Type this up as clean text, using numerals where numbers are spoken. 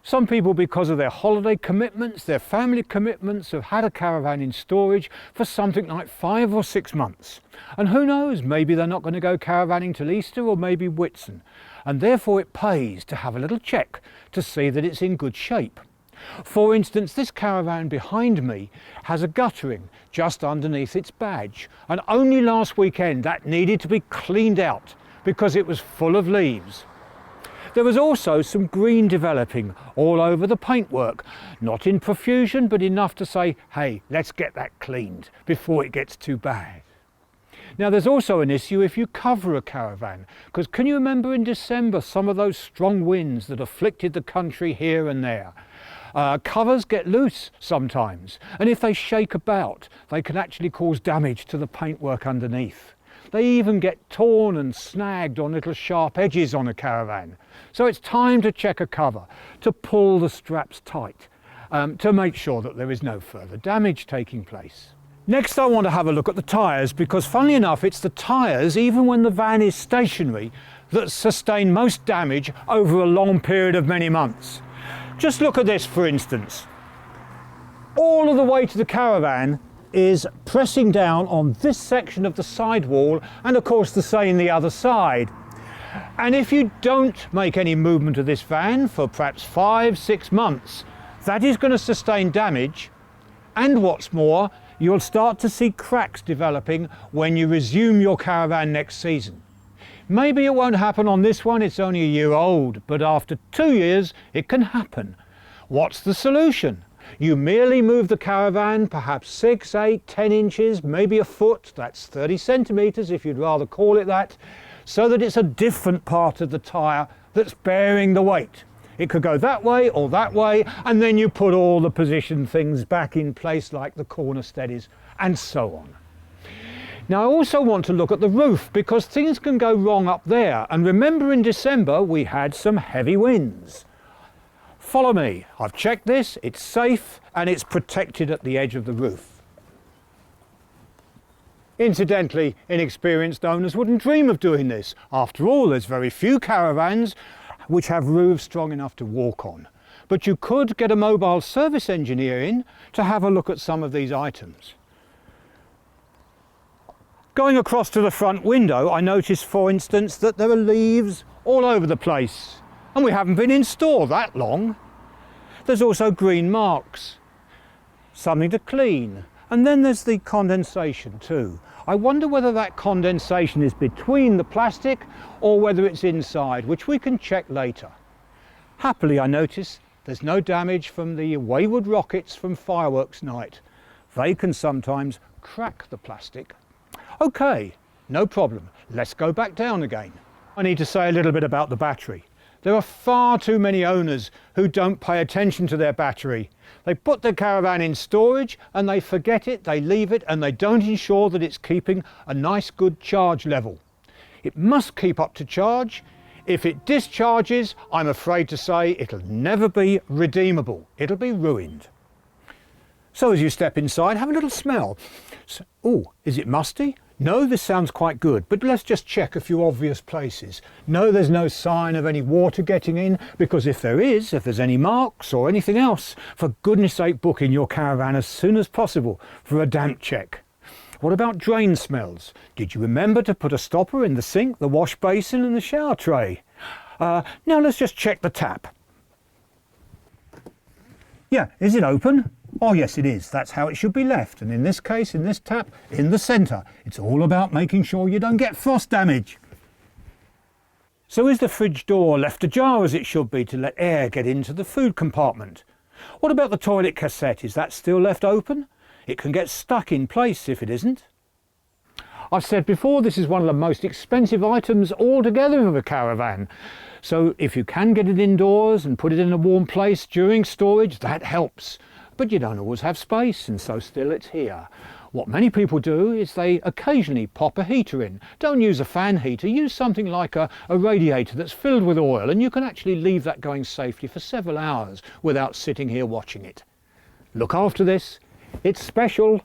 Some people, because of their holiday commitments, their family commitments, have had a caravan in storage for something like 5 or 6 months. And who knows, maybe they're not going to go caravanning till Easter or maybe Whitsun. And therefore it pays to have a little check to see that it's in good shape. For instance, this caravan behind me has a guttering just underneath its badge. And only last weekend that needed to be cleaned out because it was full of leaves. There was also some green developing all over the paintwork, not in profusion, but enough to say, hey, let's get that cleaned before it gets too bad. Now there's also an issue if you cover a caravan, because can you remember in December some of those strong winds that afflicted the country here and there? Covers get loose sometimes, and if they shake about, they can actually cause damage to the paintwork underneath. They even get torn and snagged on little sharp edges on a caravan. So it's time to check a cover, to pull the straps tight, to make sure that there is no further damage taking place. Next I want to have a look at the tyres, because funnily enough it's the tyres, even when the van is stationary, that sustain most damage over a long period of many months. Just look at this for instance. All of the way to the caravan is pressing down on this section of the sidewall, and of course the same the other side. And if you don't make any movement of this van for perhaps 5-6 months, that is going to sustain damage, and what's more, you'll start to see cracks developing when you resume your caravan next season. Maybe it won't happen on this one, it's only a year old, but after 2 years it can happen. What's the solution? You merely move the caravan perhaps 6, 8, 10 inches, maybe a foot, that's 30 centimetres if you'd rather call it that, so that it's a different part of the tyre that's bearing the weight. It could go that way or that way, and then you put all the position things back in place like the corner steadies and so on. Now I also want to look at the roof, because things can go wrong up there, and remember in December we had some heavy winds. Follow me, I've checked this, it's safe and it's protected at the edge of the roof. Incidentally, inexperienced owners wouldn't dream of doing this. After all, there's very few caravans which have roofs strong enough to walk on. But you could get a mobile service engineer in to have a look at some of these items. Going across to the front window, I noticed for instance that there are leaves all over the place. And we haven't been in store that long. There's also green marks, something to clean. And then there's the condensation too. I wonder whether that condensation is between the plastic or whether it's inside, which we can check later. Happily, I notice there's no damage from the wayward rockets from fireworks night. They can sometimes crack the plastic. Okay, no problem. Let's go back down again. I need to say a little bit about the battery. There are far too many owners who don't pay attention to their battery. They put their caravan in storage and they forget it, they leave it, and they don't ensure that it's keeping a nice good charge level. It must keep up to charge. If it discharges, I'm afraid to say it'll never be redeemable. It'll be ruined. So as you step inside, have a little smell. Oh, is it musty? No, this sounds quite good, but let's just check a few obvious places. No, there's no sign of any water getting in, because if there's any marks or anything else, for goodness sake book in your caravan as soon as possible for a damp check. What about drain smells? Did you remember to put a stopper in the sink, the wash basin and the shower tray? Now let's just check the tap. Yeah, is it open? Oh yes it is, that's how it should be left, and in this case, in this tap, in the centre. It's all about making sure you don't get frost damage. So is the fridge door left ajar as it should be to let air get into the food compartment? What about the toilet cassette, is that still left open? It can get stuck in place if it isn't. I've said before, this is one of the most expensive items altogether of a caravan. So if you can get it indoors and put it in a warm place during storage, that helps. But you don't always have space, and so still it's here. What many people do is they occasionally pop a heater in. Don't use a fan heater, use something like a radiator that's filled with oil, and you can actually leave that going safely for several hours without sitting here watching it. Look after this, it's special.